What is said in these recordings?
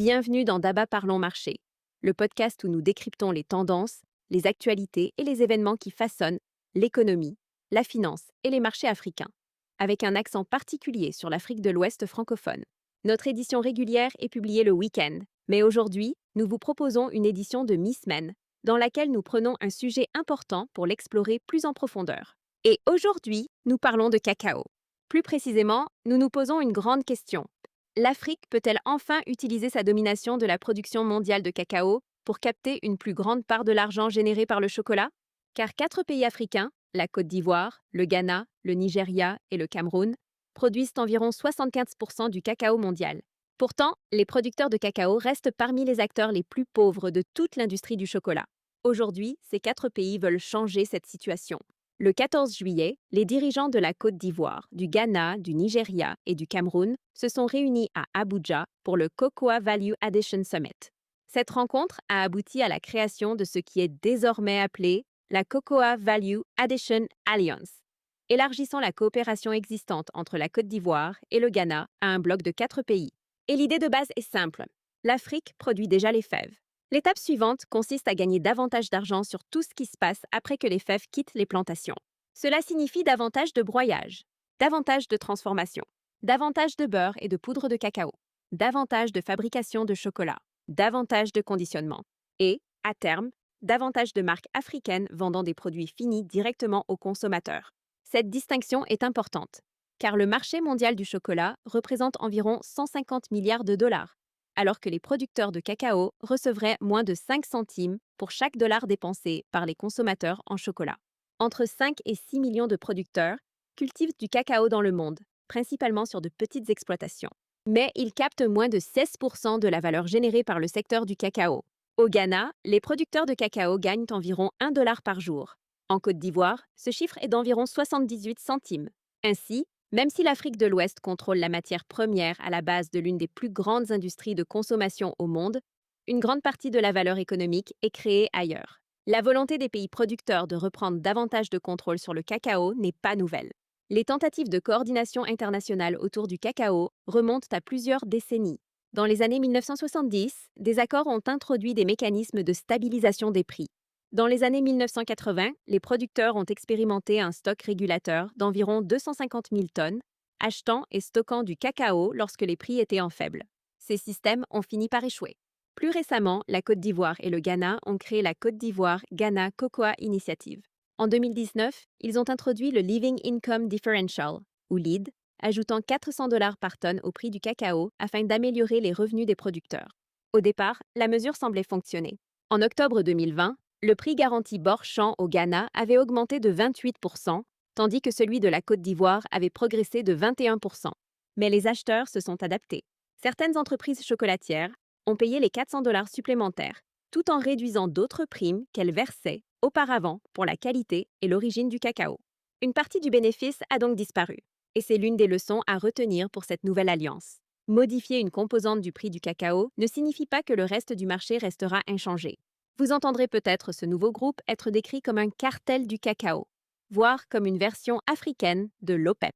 Bienvenue dans Daba Parlons Marché, le podcast où nous décryptons les tendances, les actualités et les événements qui façonnent l'économie, la finance et les marchés africains, avec un accent particulier sur l'Afrique de l'Ouest francophone. Notre édition régulière est publiée le week-end, mais aujourd'hui, nous vous proposons une édition de mi-semaine, dans laquelle nous prenons un sujet important pour l'explorer plus en profondeur. Et aujourd'hui, nous parlons de cacao. Plus précisément, nous nous posons une grande question. L'Afrique peut-elle enfin utiliser sa domination de la production mondiale de cacao pour capter une plus grande part de l'argent généré par le chocolat? Car 4 pays africains, la Côte d'Ivoire, le Ghana, le Nigeria et le Cameroun, produisent environ 75% du cacao mondial. Pourtant, les producteurs de cacao restent parmi les acteurs les plus pauvres de toute l'industrie du chocolat. Aujourd'hui, ces 4 pays veulent changer cette situation. Le 14 juillet, les dirigeants de la Côte d'Ivoire, du Ghana, du Nigeria et du Cameroun se sont réunis à Abuja pour le Cocoa Value Addition Summit. Cette rencontre a abouti à la création de ce qui est désormais appelé la Cocoa Value Addition Alliance, élargissant la coopération existante entre la Côte d'Ivoire et le Ghana à un bloc de 4 pays. Et l'idée de base est simple. L'Afrique produit déjà les fèves. L'étape suivante consiste à gagner davantage d'argent sur tout ce qui se passe après que les fèves quittent les plantations. Cela signifie davantage de broyage, davantage de transformation, davantage de beurre et de poudre de cacao, davantage de fabrication de chocolat, davantage de conditionnement et, à terme, davantage de marques africaines vendant des produits finis directement aux consommateurs. Cette distinction est importante, car le marché mondial du chocolat représente environ 150 milliards de dollars, alors que les producteurs de cacao recevraient moins de 5 centimes pour chaque dollar dépensé par les consommateurs en chocolat. Entre 5 et 6 millions de producteurs cultivent du cacao dans le monde, principalement sur de petites exploitations. Mais ils captent moins de 16% de la valeur générée par le secteur du cacao. Au Ghana, les producteurs de cacao gagnent environ 1 dollar par jour. En Côte d'Ivoire, ce chiffre est d'environ 78 centimes. Ainsi, même si l'Afrique de l'Ouest contrôle la matière première à la base de l'une des plus grandes industries de consommation au monde, une grande partie de la valeur économique est créée ailleurs. La volonté des pays producteurs de reprendre davantage de contrôle sur le cacao n'est pas nouvelle. Les tentatives de coordination internationale autour du cacao remontent à plusieurs décennies. Dans les années 1970, des accords ont introduit des mécanismes de stabilisation des prix. Dans les années 1980, les producteurs ont expérimenté un stock régulateur d'environ 250 000 tonnes, achetant et stockant du cacao lorsque les prix étaient en faible. Ces systèmes ont fini par échouer. Plus récemment, la Côte d'Ivoire et le Ghana ont créé la Côte d'Ivoire-Ghana Cocoa Initiative. En 2019, ils ont introduit le Living Income Differential, ou LID, ajoutant 400 dollars par tonne au prix du cacao afin d'améliorer les revenus des producteurs. Au départ, la mesure semblait fonctionner. En octobre 2020, le prix garanti bord-champ au Ghana avait augmenté de 28%, tandis que celui de la Côte d'Ivoire avait progressé de 21%. Mais les acheteurs se sont adaptés. Certaines entreprises chocolatières ont payé les 400 dollars supplémentaires, tout en réduisant d'autres primes qu'elles versaient auparavant pour la qualité et l'origine du cacao. Une partie du bénéfice a donc disparu, et c'est l'une des leçons à retenir pour cette nouvelle alliance. Modifier une composante du prix du cacao ne signifie pas que le reste du marché restera inchangé. Vous entendrez peut-être ce nouveau groupe être décrit comme un cartel du cacao, voire comme une version africaine de l'OPEP.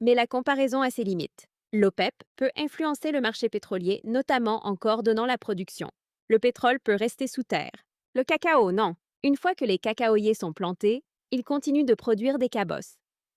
Mais la comparaison a ses limites. L'OPEP peut influencer le marché pétrolier, notamment en coordonnant la production. Le pétrole peut rester sous terre. Le cacao, non. Une fois que les cacaoyers sont plantés, ils continuent de produire des cabosses.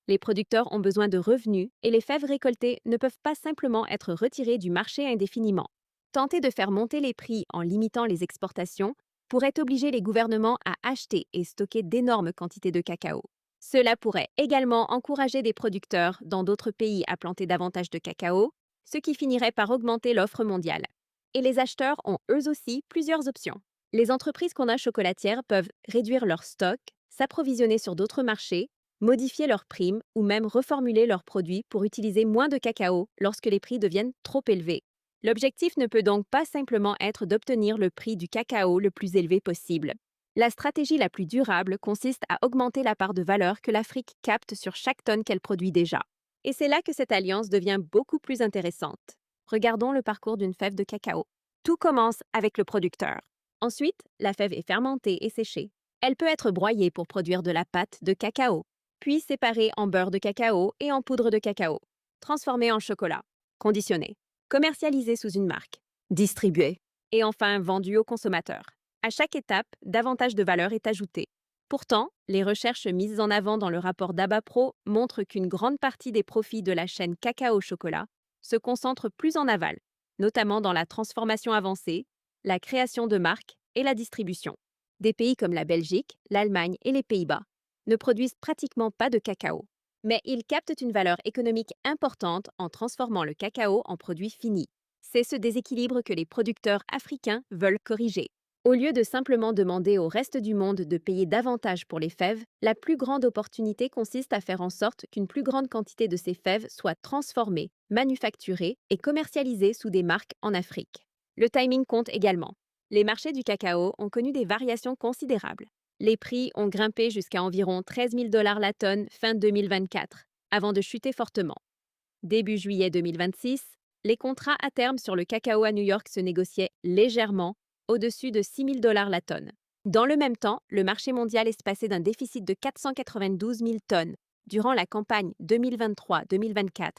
Les producteurs ont besoin de revenus et les fèves récoltées ne peuvent pas simplement être retirées du marché indéfiniment. Tenter de faire monter les prix en limitant les exportations pourrait obliger les gouvernements à acheter et stocker d'énormes quantités de cacao. Cela pourrait également encourager des producteurs dans d'autres pays à planter davantage de cacao, ce qui finirait par augmenter l'offre mondiale. Et les acheteurs ont eux aussi plusieurs options. Les entreprises qu'on a chocolatières peuvent réduire leur stock, s'approvisionner sur d'autres marchés, modifier leurs primes ou même reformuler leurs produits pour utiliser moins de cacao lorsque les prix deviennent trop élevés. L'objectif ne peut donc pas simplement être d'obtenir le prix du cacao le plus élevé possible. La stratégie la plus durable consiste à augmenter la part de valeur que l'Afrique capte sur chaque tonne qu'elle produit déjà. Et c'est là que cette alliance devient beaucoup plus intéressante. Regardons le parcours d'une fève de cacao. Tout commence avec le producteur. Ensuite, la fève est fermentée et séchée. Elle peut être broyée pour produire de la pâte de cacao, puis séparée en beurre de cacao et en poudre de cacao, transformée en chocolat, conditionnée, commercialisée sous une marque. distribué et enfin vendu aux consommateurs. À chaque étape, davantage de valeur est ajoutée. Pourtant, les recherches mises en avant dans le rapport d'Abapro montrent qu'une grande partie des profits de la chaîne cacao-chocolat se concentre plus en aval, notamment dans la transformation avancée, la création de marques et la distribution. Des pays comme la Belgique, l'Allemagne et les Pays-Bas ne produisent pratiquement pas de cacao, mais ils captent une valeur économique importante en transformant le cacao en produit fini. C'est ce déséquilibre que les producteurs africains veulent corriger. Au lieu de simplement demander au reste du monde de payer davantage pour les fèves, la plus grande opportunité consiste à faire en sorte qu'une plus grande quantité de ces fèves soit transformée, manufacturée et commercialisée sous des marques en Afrique. Le timing compte également. Les marchés du cacao ont connu des variations considérables. Les prix ont grimpé jusqu'à environ 13 000 $ la tonne fin 2024, avant de chuter fortement. Début juillet 2026, les contrats à terme sur le cacao à New York se négociaient légèrement au-dessus de 6 000 $ la tonne. Dans le même temps, le marché mondial est passé d'un déficit de 492 000 tonnes durant la campagne 2023-2024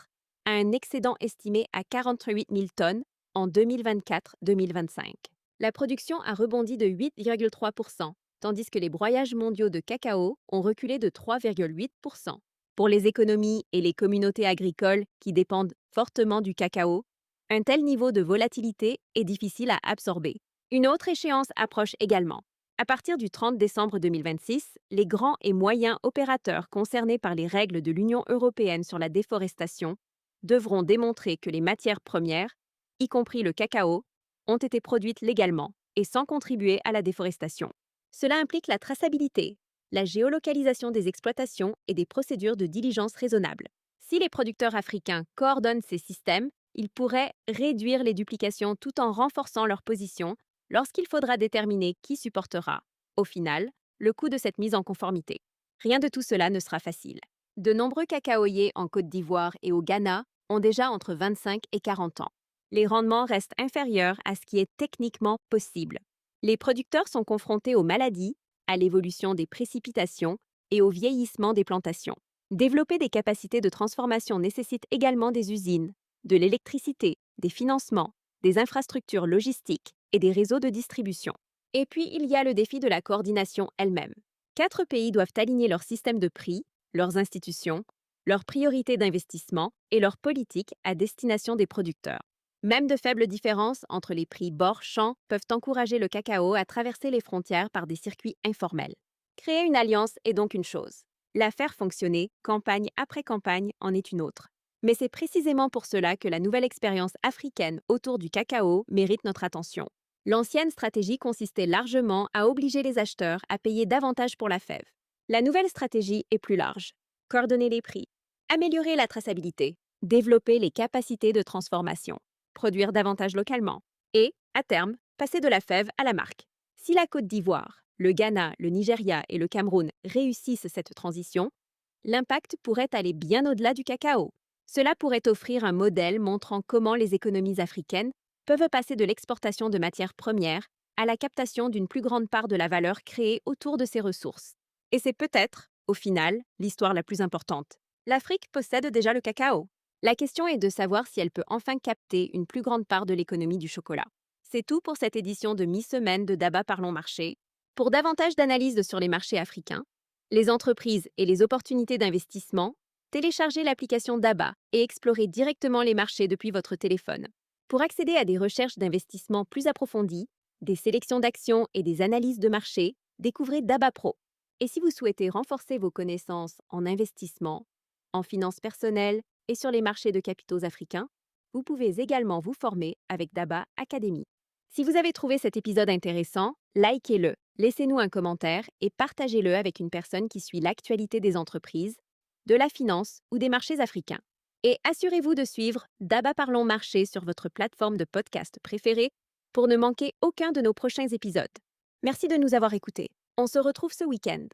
à un excédent estimé à 48 000 tonnes en 2024-2025. La production a rebondi de 8,3%, tandis que les broyages mondiaux de cacao ont reculé de 3,8%. Pour les économies et les communautés agricoles qui dépendent fortement du cacao, un tel niveau de volatilité est difficile à absorber. Une autre échéance approche également. À partir du 30 décembre 2026, les grands et moyens opérateurs concernés par les règles de l'Union européenne sur la déforestation devront démontrer que les matières premières, y compris le cacao, ont été produites légalement et sans contribuer à la déforestation. Cela implique la traçabilité, la géolocalisation des exploitations et des procédures de diligence raisonnables. Si les producteurs africains coordonnent ces systèmes, ils pourraient réduire les duplications tout en renforçant leur position lorsqu'il faudra déterminer qui supportera, au final, le coût de cette mise en conformité. Rien de tout cela ne sera facile. De nombreux cacaoyers en Côte d'Ivoire et au Ghana ont déjà entre 25 et 40 ans. Les rendements restent inférieurs à ce qui est techniquement possible. Les producteurs sont confrontés aux maladies, à l'évolution des précipitations et au vieillissement des plantations. Développer des capacités de transformation nécessite également des usines, de l'électricité, des financements, des infrastructures logistiques et des réseaux de distribution. Et puis, il y a le défi de la coordination elle-même. 4 pays doivent aligner leur système de prix, leurs institutions, leurs priorités d'investissement et leurs politiques à destination des producteurs. Même de faibles différences entre les prix bord-champ peuvent encourager le cacao à traverser les frontières par des circuits informels. Créer une alliance est donc une chose. La faire fonctionner, campagne après campagne, en est une autre. Mais c'est précisément pour cela que la nouvelle expérience africaine autour du cacao mérite notre attention. L'ancienne stratégie consistait largement à obliger les acheteurs à payer davantage pour la fève. La nouvelle stratégie est plus large. Coordonner les prix, améliorer la traçabilité, développer les capacités de transformation, produire davantage localement et, à terme, passer de la fève à la marque. Si la Côte d'Ivoire, le Ghana, le Nigeria et le Cameroun réussissent cette transition, l'impact pourrait aller bien au-delà du cacao. Cela pourrait offrir un modèle montrant comment les économies africaines peuvent passer de l'exportation de matières premières à la captation d'une plus grande part de la valeur créée autour de ces ressources. Et c'est peut-être, au final, l'histoire la plus importante. L'Afrique possède déjà le cacao. La question est de savoir si elle peut enfin capter une plus grande part de l'économie du chocolat. C'est tout pour cette édition de mi-semaine de Daba Parlons Marché. Pour davantage d'analyses sur les marchés africains, les entreprises et les opportunités d'investissement, téléchargez l'application Daba et explorez directement les marchés depuis votre téléphone. Pour accéder à des recherches d'investissement plus approfondies, des sélections d'actions et des analyses de marché, découvrez Daba Pro. Et si vous souhaitez renforcer vos connaissances en investissement, en finances personnelles et sur les marchés de capitaux africains, vous pouvez également vous former avec Daba Academy. Si vous avez trouvé cet épisode intéressant, likez-le, laissez-nous un commentaire et partagez-le avec une personne qui suit l'actualité des entreprises, de la finance ou des marchés africains. Et assurez-vous de suivre Daba Parlons Marché sur votre plateforme de podcast préférée pour ne manquer aucun de nos prochains épisodes. Merci de nous avoir écoutés. On se retrouve ce week-end.